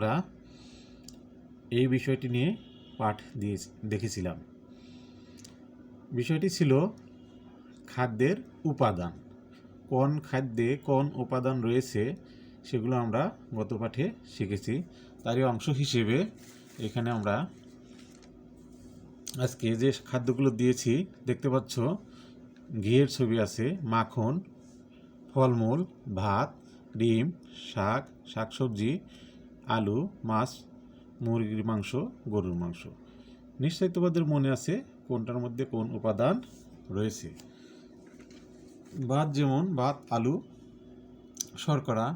আমরা এই বিষয়টি নিয়ে পাঠ দিয়ে দেখেছিলাম। বিষয়টি ছিল খাদ্যের উপাদান। কোন খাদ্যে কোন উপাদান রয়েছে সেগুলো আমরা গত পাঠে শিখেছি। তারই অংশ হিসেবে এখানে আমরা আজকে যে খাদ্যগুলো দিয়েছি দেখতে পাচ্ছ, ঘিয়ের ছবি আছে, মাখন, ফলমূল, ভাত, ডিম, শাক, শাকসবজি, আলু, মাছ, মুরগির মাংস, গরুর মাংস। নিশ্চয়ই তোমাদের মনে আছে কোনটার মধ্যে কোন উপাদান রয়েছে। ভাত যেমন ভাত, আলু, শর্করা,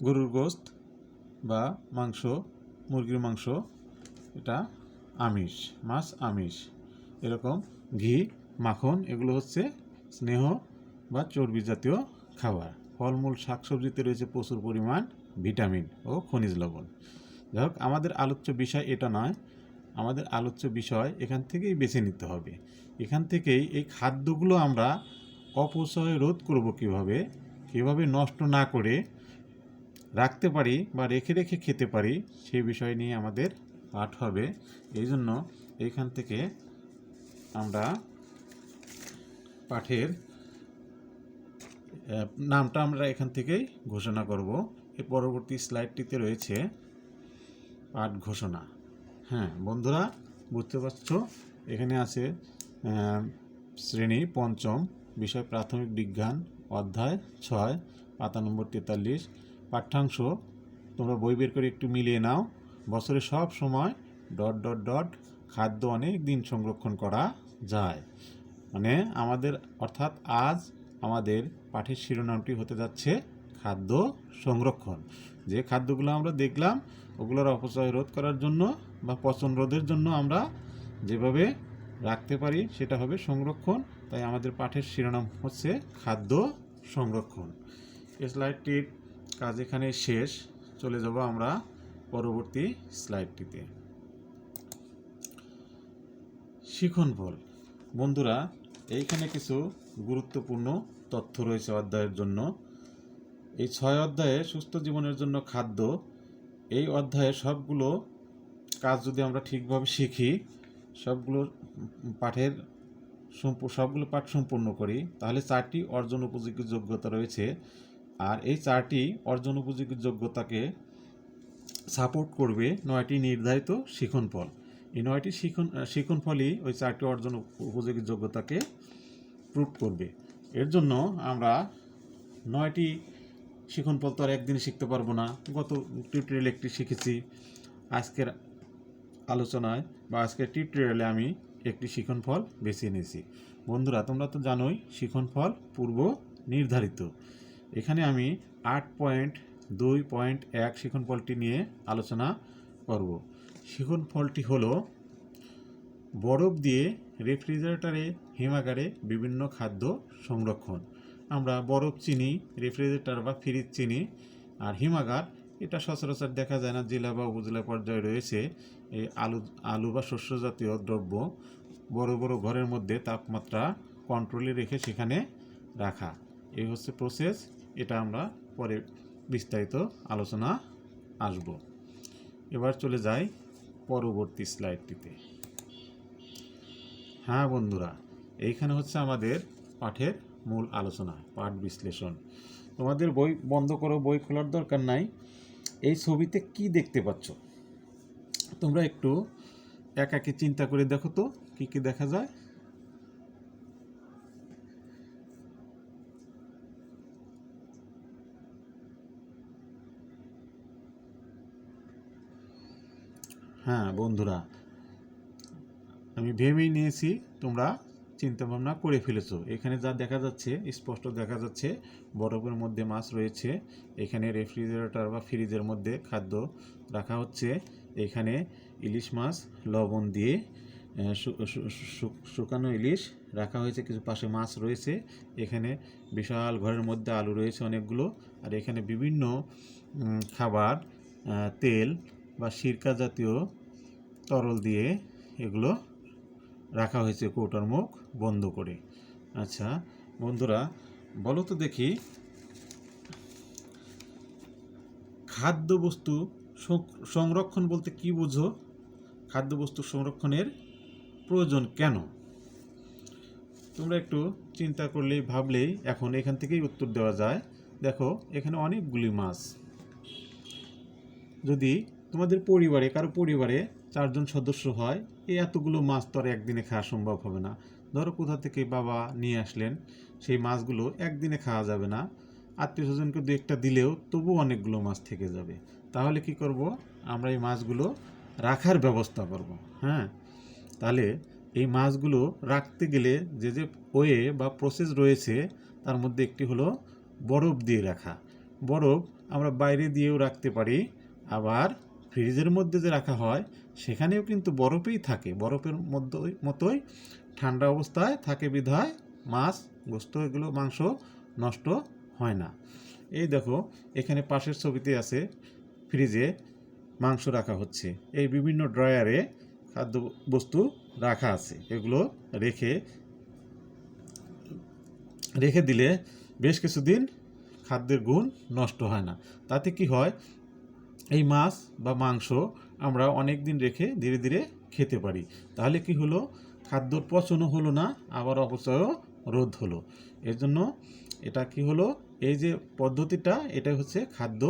গরুর গোশত বা মাংস, মুরগির মাংস এটা আমিষ, মাছ আমিষ। এরকম ঘি, মাখন এগুলো হচ্ছে স্নেহ বা চর্বি জাতীয় খাবার। ফলমূল, শাকসবজিতে রয়েছে প্রচুর পরিমাণ ভিটামিন ও খনিজ লবণ। যাই হোক, আমাদের আলোচ্য বিষয় এটা নয়। আমাদের আলোচ্য বিষয় এখান থেকেই বেছে নিতে হবে। এখান থেকেই এই খাদ্যগুলো আমরা অপচয় রোধ করব কীভাবে নষ্ট না করে রাখতে পারি বা রেখে রেখে খেতে পারি, সেই বিষয় নিয়ে আমাদের পাঠ হবে। এই জন্য এইখান থেকে আমরা পাঠের নামটা আমরা এখান থেকেই ঘোষণা করব। এর পরবর্তী স্লাইডটিতে রয়েছে পাঠ ঘোষণা। হ্যাঁ বন্ধুরা, বুঝতে পারছো, এখানে আছে শ্রেণী পঞ্চম, বিষয় প্রাথমিক বিজ্ঞান, অধ্যায় 6, পাতা নম্বর 43। পাঠ্যাংশ তোমরা বই বের করে একটু মিলিয়ে নাও। বছরে সব সময় ... খাদ্য অনেক দিন সংরক্ষণ করা যায়। মানে আমাদের অর্থাৎ আজ আমাদের পাঠের শিরোনামটি হতে যাচ্ছে খাদ্য সংরক্ষণ। যে খাদ্যগুলো আমরা দেখলাম ওগুলোর অপচয় রোধ করার জন্য বা পচন রোধের জন্য আমরা যেভাবে রাখতে পারি সেটা হবে সংরক্ষণ। তাই আমাদের পাঠের শিরোনাম হচ্ছে খাদ্য সংরক্ষণ। এই স্লাইডটির কাজ এখানে শেষ। চলে যাব আমরা পরবর্তী স্লাইডটিতে। শিখন ফল। বন্ধুরা, এইখানে কিছু গুরুত্বপূর্ণ তথ্য রয়েছে অধ্যায়ের জন্য। এই 6 অধ্যায়ে সুস্থ জীবনের জন্য খাদ্য, এই অধ্যায়ে সবগুলো কাজ যদি আমরা ঠিকভাবে শিখি, সবগুলো পাঠ সম্পূর্ণ করি, তাহলে 4টি অর্জন উপযোগী যোগ্যতা রয়েছে। আর এই 4টি অর্জন উপযোগী যোগ্যতাকে সাপোর্ট করবে 9টি নির্ধারিত শিখন ফল। এই 9টি শিখন ফলই ওই 4টি অর্জন উপযোগী যোগ্যতাকে প্রুভ করবে। এর জন্য আমরা 9টি শিখন ফল তো আর একদিনে শিখতে পারবো না। গত টিউটোরিয়াল একটি শিখেছি, আজকের আলোচনায় বা আজকের টিউটোরিয়ালে আমি একটি শিখন ফল বেছে নিয়েছি। বন্ধুরা, তোমরা তো জানোই শিখন ফল পূর্ব নির্ধারিত। এখানে আমি 8.2.1 শিখন ফলটি নিয়ে আলোচনা করব। শিখন ফলটি হলো বরফ দিয়ে রেফ্রিজারেটরে, হিমাগারে বিভিন্ন খাদ্য সংরক্ষণ। আমরা বরফ চিনি, রেফ্রিজারেটর বা ফ্রিজ চিনি, আর হিমাগার এটা সচরাচর দেখা যায় না, জেলা বা উপজেলা পর্যায়ে রয়েছে। এই আলু বা শস্য জাতীয় দ্রব্য বড় বড় ঘরের মধ্যে তাপমাত্রা কন্ট্রোলে রেখে সেখানে রাখা। এই হচ্ছে প্রসেস। এটা আমরা পরে বিস্তারিত আলোচনা আসব। এবার চলে যাই পরবর্তী স্লাইডটিতে। হ্যাঁ বন্ধুরা, এইখানে হচ্ছে আমাদের পাঠের মূল আলোচনা, পাঠ বিশ্লেষণ। তোমাদের বই বন্ধ করো, বই খোলার দরকার নাই। এই ছবিতে কি দেখতে পাচ্ছ তোমরা একটু একাকে চিন্তা করে দেখো তো কি কি দেখা যায়। হ্যাঁ বন্ধুরা, আমি ভেবেই নিয়েছি তোমরা চিন্তা ভাবনা করে ফেলেছো। এখানে যা দেখা যাচ্ছে, স্পষ্ট দেখা যাচ্ছে বরফের মধ্যে মাছ রয়েছে। এখানে রেফ্রিজারেটর বা ফ্রিজের মধ্যে খাদ্য রাখা হচ্ছে। এখানে ইলিশ মাছ লবণ দিয়ে শুকানো ইলিশ রাখা হয়েছে, কিছু পাশে মাছ রয়েছে। এখানে বিশাল ঘরের মধ্যে আলু রয়েছে অনেকগুলো। আর এখানে বিভিন্ন খাবার, তেল বা সিরকা জাতীয় তরল দিয়ে এগুলো রাখা হয়েছে কৌটার মুখ বন্ধ করে। আচ্ছা বন্ধুরা, বলো তো দেখি, খাদ্যবস্তু সংরক্ষণ বলতে কি বুঝো? খাদ্যবস্তু সংরক্ষণের প্রয়োজন কেন? তোমরা একটু চিন্তা করলেই ভাবলেই এখন এখান থেকেই উত্তর দেওয়া যায়। দেখো এখানে অনেকগুলি মাছ। যদি তোমাদের পরিবারে কারো পরিবারে 4 জন সদস্য হয়, এই এতগুলো মাছ তো আর একদিনে খাওয়া সম্ভব হবে না। ধরো কোথা থেকে বাবা নিয়ে আসলেন, সেই মাছগুলো একদিনে খাওয়া যাবে না। আত্মীয় স্বজনকে দু একটা দিলেও তবু অনেকগুলো মাছ থেকে যাবে। তাহলে কি করব? আমরা এই মাছগুলো রাখার ব্যবস্থা করব। হ্যাঁ, তাহলে এই মাছগুলো রাখতে গেলে যে যে ওয়ে বা প্রসেস রয়েছে, তার মধ্যে একটি হলো বরফ দিয়ে রাখা। বরফ আমরা বাইরে দিয়েও রাখতে পারি, আবার ফ্রিজের মধ্যে যে রাখা হয় সেখানেও কিন্তু বরফেই থাকে, বরফের মতোই ঠান্ডা অবস্থায় থাকে বিধায় মাছ, গোস্ত, এগুলো মাংস নষ্ট হয় না। এই দেখো এখানে পাশের ছবিতে আছে ফ্রিজে মাংস রাখা হচ্ছে। এই বিভিন্ন ড্রয়ারে খাদ্যবস্তু রাখা আছে। এগুলো রেখে রেখে দিলে বেশ কিছুদিন খাদ্যের গুণ নষ্ট হয় না। তাতে কি হয়, এই মাছ বা মাংস আমরা অনেক দিন রেখে ধীরে ধীরে খেতে পারি। তাহলে কি হলো, খাদ্যর পচনও হলো না, আবার অপচয়ও রোধ হলো। এর জন্য এটা কি হলো, এই যে পদ্ধতিটা, এটা হচ্ছে খাদ্য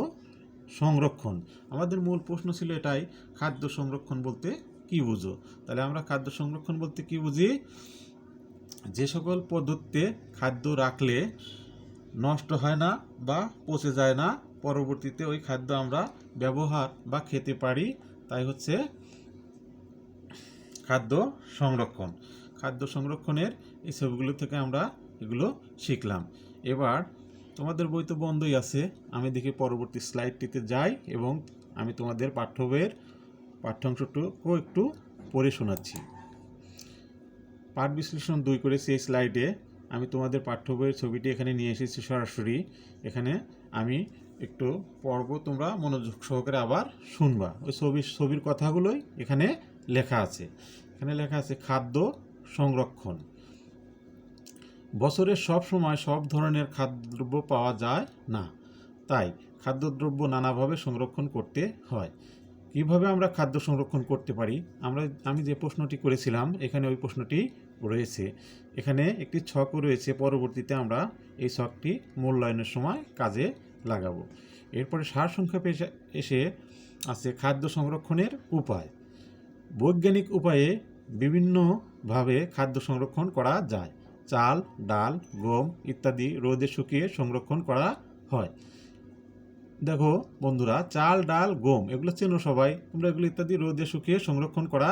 সংরক্ষণ। আমাদের মূল প্রশ্ন ছিল এটাই, খাদ্য সংরক্ষণ বলতে কি বুঝো? তাহলে আমরা খাদ্য সংরক্ষণ বলতে কি বুঝি? যে সকল পদ্ধতিতে খাদ্য রাখলে নষ্ট হয় না বা পচে যায় না, পরবর্তীতে ওই খাদ্য আমরা ব্যবহার বা খেতে পারি, তাই হচ্ছে খাদ্য সংরক্ষণ। খাদ্য সংরক্ষণের এই ছবিগুলো থেকে আমরা এগুলো শিখলাম। এবার তোমাদের বই তো বন্ধই আছে, আমি দেখি পরবর্তী স্লাইডটিতে যাই এবং আমি তোমাদের পাঠ্যবইয়ের পাঠ্যাংশটুকু একটু পড়ে শোনাচ্ছি। পাঠ বিশ্লেষণ 2 করেছি এই স্লাইডে। আমি তোমাদের পাঠ্য বইয়ের ছবিটি এখানে নিয়ে এসেছি সরাসরি। এখানে আমি একটু পড়ব, তোমরা মনোযোগ সহকারে আবার শুনবা। ওই ছবির কথাগুলোই এখানে লেখা আছে। এখানে লেখা আছে খাদ্য সংরক্ষণ। বছরের সব সময় সব ধরনের খাদ্যদ্রব্য পাওয়া যায় না, তাই খাদ্যদ্রব্য নানাভাবে সংরক্ষণ করতে হয়। কিভাবে আমরা খাদ্য সংরক্ষণ করতে পারি? আমি যে প্রশ্নটি করেছিলাম এখানে ওই প্রশ্নটি রয়েছে। এখানে একটি ছকও রয়েছে, পরবর্তীতে আমরা এই ছকটি মূল্যায়নের সময় কাজে লাগাবো। এরপরে সারসংক্ষেপে এসে আছে খাদ্য সংরক্ষণের উপায়। বৈজ্ঞানিক উপায়ে বিভিন্নভাবে খাদ্য সংরক্ষণ করা যায়। চাল, ডাল, গম ইত্যাদি রোদে শুকিয়ে সংরক্ষণ করা হয়। দেখো বন্ধুরা, চাল, ডাল, গম এগুলো চেনো সবাই, তোমরা এগুলো ইত্যাদি রোদে শুকিয়ে সংরক্ষণ করা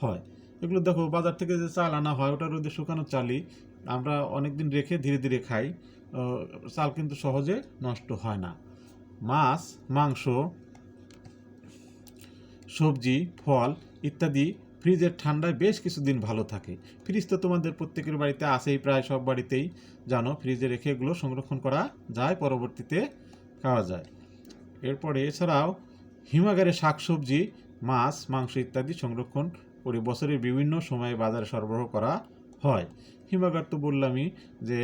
হয়। এগুলো দেখো বাজার থেকে যে চাল আনা হয় ওটা রোদে শুকানো চালই, আমরা অনেক দিন রেখে ধীরে ধীরে খাই। চাল কিন্তু সহজে নষ্ট হয় না। মাছ, মাংস, সবজি, ফল ইত্যাদি ফ্রিজের ঠান্ডায় বেশ কিছুদিন ভালো থাকে। ফ্রিজ তো তোমাদের প্রত্যেকের বাড়িতে আছেই, প্রায় সব বাড়িতেই জানো ফ্রিজে রেখে এগুলো সংরক্ষণ করা যায়, পরবর্তীতে খাওয়া যায়। এরপরে এছাড়াও হিমাগারে শাকসবজি, মাছ, মাংস ইত্যাদি সংরক্ষণ করে বছরের বিভিন্ন সময়ে বাজারে সরবরাহ করা হয়। হিমাগার তো বললামই যে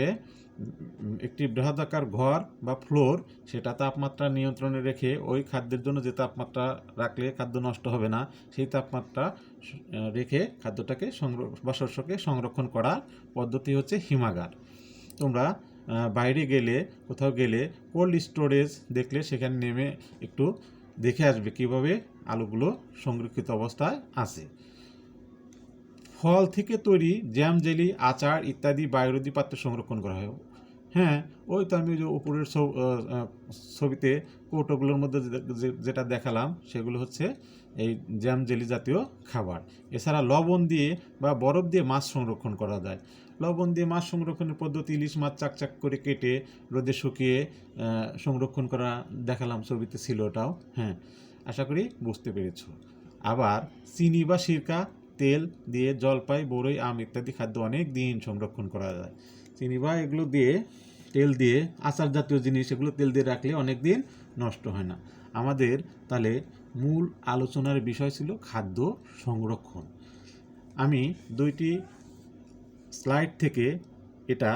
একটি বৃহদাকার ঘর বা ফ্লোর, সেটা তাপমাত্রা নিয়ন্ত্রণে রেখে ওই খাদ্যের জন্য যে তাপমাত্রা রাখলে খাদ্য নষ্ট হবে না, সেই তাপমাত্রা রেখে খাদ্যটাকে বা শস্যকে সংরক্ষণ করার পদ্ধতি হচ্ছে হিমাগার। তোমরা বাইরে গেলে, কোথাও গেলে কোল্ড স্টোরেজ দেখলে সেখানে নেমে একটু দেখে আসবে কিভাবে আলুগুলো সংরক্ষিত অবস্থায় আছে। ফল থেকে তৈরি জ্যাম, জেলি, আচার ইত্যাদি বায়ুরোধী পাত্রে সংরক্ষণ করা হয়। হ্যাঁ, ওই তো আমি যে উপরের ছবিতে কৌটোগুলোর মধ্যে যেটা দেখালাম সেগুলো হচ্ছে এই জ্যাম, জেলি জাতীয় খাবার। এছাড়া লবণ দিয়ে বা বরফ দিয়ে মাছ সংরক্ষণ করা যায়। লবণ দিয়ে মাছ সংরক্ষণের পদ্ধতি, ইলিশ মাছ চাকচাক করে কেটে রোদে শুকিয়ে সংরক্ষণ করা দেখালাম, ছবিতে ছিল ওটাও। হ্যাঁ, আশা করি বুঝতে পেরেছ। আবার চিনি বা সিরকা, তেল দিয়ে জলপাই, বড়ই, আম ইত্যাদি খাদ্য অনেক দিন সংরক্ষণ করা যায়। চিনি বা এগুলো দিয়ে, তেল দিয়ে, আচার জাতীয় জিনিস এগুলো তেল দিয়ে রাখলে অনেক দিন নষ্ট হয় না। আমাদের তাহলে মূল আলোচনার বিষয় ছিল খাদ্য সংরক্ষণ। আমি 2টি স্লাইড থেকে এটা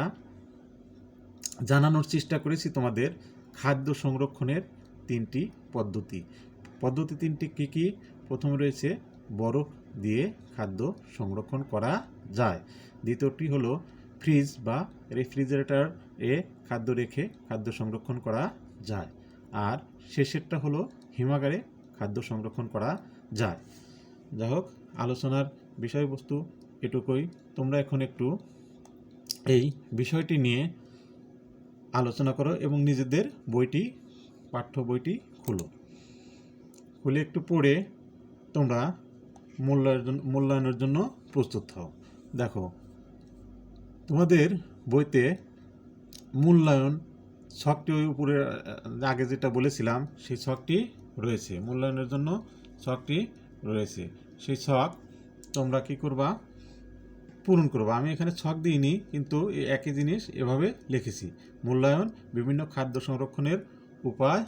জানানোর চেষ্টা করেছি তোমাদের, খাদ্য সংরক্ষণের 3টি পদ্ধতি। পদ্ধতি তিনটি কী কী? প্রথমে রয়েছে বরফ দিয়ে খাদ্য সংরক্ষণ করা যায়। দ্বিতীয়টি হলো ফ্রিজ বা রেফ্রিজারেটর এ খাদ্য রেখে খাদ্য সংরক্ষণ করা যায়। আর শেষেরটা হলো হিমাগারে খাদ্য সংরক্ষণ করা যায়। যাই হোক, আলোচনার বিষয়বস্তু এটুকুই। তোমরা এখন একটু এই বিষয়টি নিয়ে আলোচনা করো এবং নিজেদের বইটি, পাঠ্য বইটি খুলে একটু পড়ে তোমরা মূল্যায়নের জন্য প্রস্তুত হও। দেখো, তোমাদের বইতে মূল্যায়ন ছকটি ওই উপরে আগে যেটা বলেছিলাম সেই ছকটি রয়েছে, মূল্যায়নের জন্য ছকটি রয়েছে। সেই ছক তোমরা কি করবা? পূরণ করবা। আমি এখানে ছক দিইনি, কিন্তু একই জিনিস এভাবে লিখেছি। মূল্যায়ন, বিভিন্ন খাদ্য সংরক্ষণের উপায়,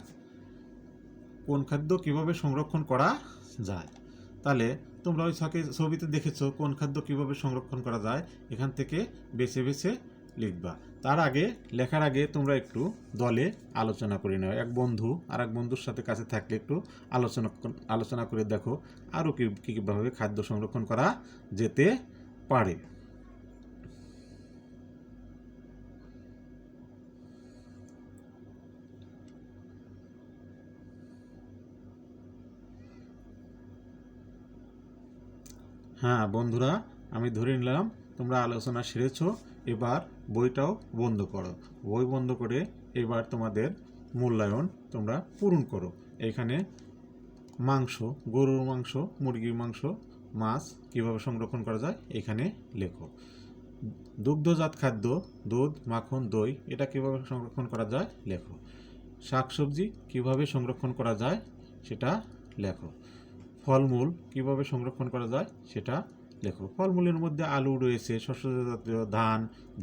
কোন খাদ্য কিভাবে সংরক্ষণ করা যায়। তাহলে তোমরা ওই ছবিতে দেখেছো কোন খাদ্য কিভাবে সংরক্ষণ করা যায়, এখান থেকে বেছে বেছে লিখবা। তার আগে, লেখার আগে তোমরা একটু দলে আলোচনা করে নাও। এক বন্ধু আর এক বন্ধুর সাথে কাছে থাকলে একটু আলোচনা করে দেখো আরও কীভাবে খাদ্য সংরক্ষণ করা যেতে পারে। হ্যাঁ বন্ধুরা, আমি ধরে নিলাম তোমরা আলোচনা সেরেছো। এবার বইটাও বন্ধ করো। বই বন্ধ করে এবার তোমাদের মূল্যায়ন তোমরা পূরণ করো। এখানে মাংস, গরুর মাংস, মুরগির মাংস, মাছ কীভাবে সংরক্ষণ করা যায় এখানে লেখো। দুগ্ধজাত খাদ্য, দুধ, মাখন, দই, এটা কীভাবে সংরক্ষণ করা যায় লেখো। শাকসবজি কীভাবে সংরক্ষণ করা যায় সেটা লেখো। ফলমূল কীভাবে সংরক্ষণ করা যায় সেটা লেখো। ফলমূলের মধ্যে আলু রয়েছে, শস্য জাতীয়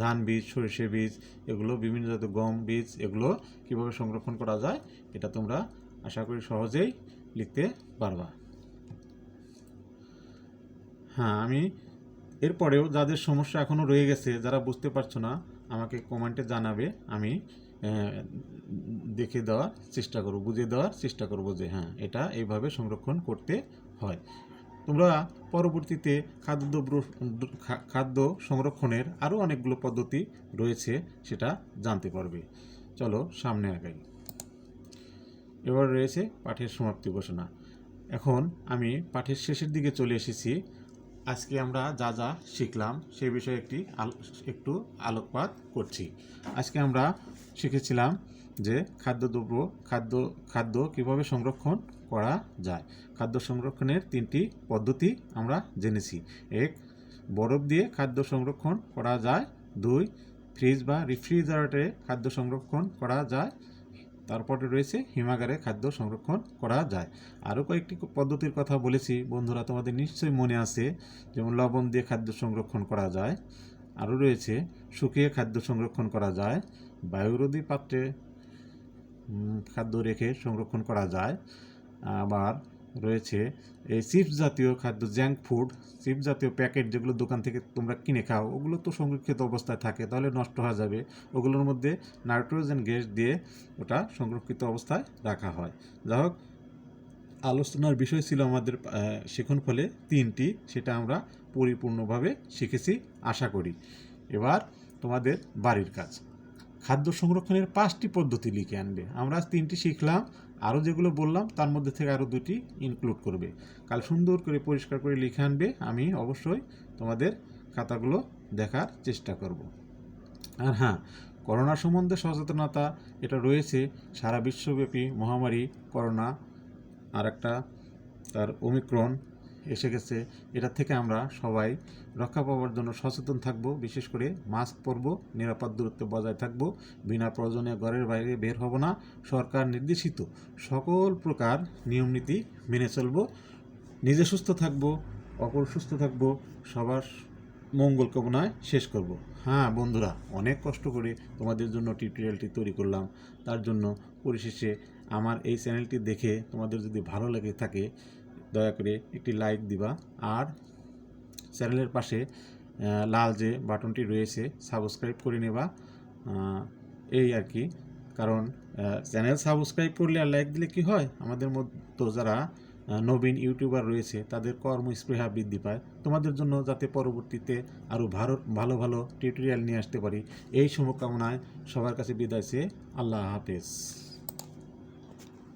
ধান বীজ, সরিষে বীজ, এগুলো বিভিন্ন জাতীয় গম বীজ, এগুলো কীভাবে সংরক্ষণ করা যায় এটা তোমরা আশা করি সহজেই লিখতে পারবা। হ্যাঁ, আমি এরপরেও যাদের সমস্যা এখনও রয়ে গেছে, যারা বুঝতে পারছো না, আমাকে কমেন্টে জানাবে। আমি দেখে দেওয়ার চেষ্টা করব, বুঝিয়ে দেওয়ার চেষ্টা করব যে হ্যাঁ, এটা এইভাবে সংরক্ষণ করতে হয়। তোমরা পরবর্তীতে খাদ্য সংরক্ষণের আরও অনেকগুলো পদ্ধতি রয়েছে, সেটা জানতে পারবে। চলো সামনে আগাই। এবার রয়েছে পাঠের সমাপ্তি ঘোষণা। এখন আমি পাঠের শেষের দিকে চলে এসেছি। আজকে আমরা যা যা শিখলাম সেই বিষয়ে একটু আলোকপাত করছি। আজকে আমরা শিখেছিলাম যে খাদ্য কীভাবে সংরক্ষণ করা যায়। খাদ্য সংরক্ষণের তিনটি পদ্ধতি আমরা জেনেছি। 1, বরফ দিয়ে খাদ্য সংরক্ষণ করা যায়। 2, ফ্রিজ বা রেফ্রিজারেটরে খাদ্য সংরক্ষণ করা যায়। তারপরে রয়েছে হিমাগারে খাদ্য সংরক্ষণ করা যায়। আরও কয়েকটি পদ্ধতির কথা বলেছি বন্ধুরা, তোমাদের নিশ্চয়ই মনে আছে, যেমন লবণ দিয়ে খাদ্য সংরক্ষণ করা যায়। আরও রয়েছে শুকিয়ে খাদ্য সংরক্ষণ করা যায়, বায়ুরোধী পাত্রে খাদ্য রেখে সংরক্ষণ করা যায়। আবার রয়েছে এই চিপস জাতীয় খাদ্য, জাঙ্ক ফুড, চিপস জাতীয় প্যাকেট যেগুলো দোকান থেকে তোমরা কিনে খাও, ওগুলো তো সংরক্ষিত অবস্থায় থাকে, তাহলে নষ্ট হয়ে যাবে। ওগুলোর মধ্যে নাইট্রোজেন গ্যাস দিয়ে ওটা সংরক্ষিত অবস্থায় রাখা হয়। যাই হোক, আলোচনার বিষয় ছিল আমাদের শিখন ফলে তিনটি, সেটা আমরা পরিপূর্ণভাবে শিখেছি আশা করি। এবার তোমাদের বাড়ির কাজ, খাদ্য সংরক্ষণের 5টি পদ্ধতি লিখে আনবে। আমরা 3টি শিখলাম, আরও যেগুলো বললাম তার মধ্যে থেকে আরও 2টি ইনক্লুড করবে। কাল সুন্দর করে পরিষ্কার করে লিখে আনবে। আমি অবশ্যই তোমাদের খাতাগুলো দেখার চেষ্টা করব। আর হ্যাঁ, করোনা সম্বন্ধে সচেতনতা এটা রয়েছে, সারা বিশ্বব্যাপী মহামারী করোনা, আর একটা তার ওমিক্রন এসে গেছে। এটা থেকে আমরা সবাই রক্ষা পাওয়ার জন্য সচেতন থাকব। বিশেষ করে মাস্ক পরব, নিরাপদ দূরত্ব বজায় থাকব, বিনা প্রয়োজনে ঘরের বাইরে বের হব না, সরকার নির্দেশিত সকল প্রকার নিয়মনীতি মেনে চলব, নিজে সুস্থ থাকব, অপর সুস্থ থাকব, সবার মঙ্গল কামনায় শেষ করব। হ্যাঁ বন্ধুরা, অনেক কষ্ট করে তোমাদের জন্য টিউটোরিয়ালটি তৈরি করলাম। তার জন্য পরিশেষে আমার এই চ্যানেলটি দেখে তোমাদের যদি ভালো লেগে থাকে দয়া করে একটি লাইক দিবা, আর চ্যানেলের পাশে লাল যে বাটনটি রয়েছে সাবস্ক্রাইব করে নেবা। এই আর কি। কারণ চ্যানেল সাবস্ক্রাইব করলে আর লাইক দিলে কি হয়, আমাদের মতো যারা নবীন ইউটিউবার রয়েছে তাদের কর্মস্পৃহা বৃদ্ধি পায়। তোমাদের জন্য যাতে পরবর্তীতে আরও ভালো ভালো টিউটোরিয়াল নিয়ে আসতে পারি, এই শুভকামনায় সবার কাছে বিদায় চেয়ে আল্লাহ হাফেজ।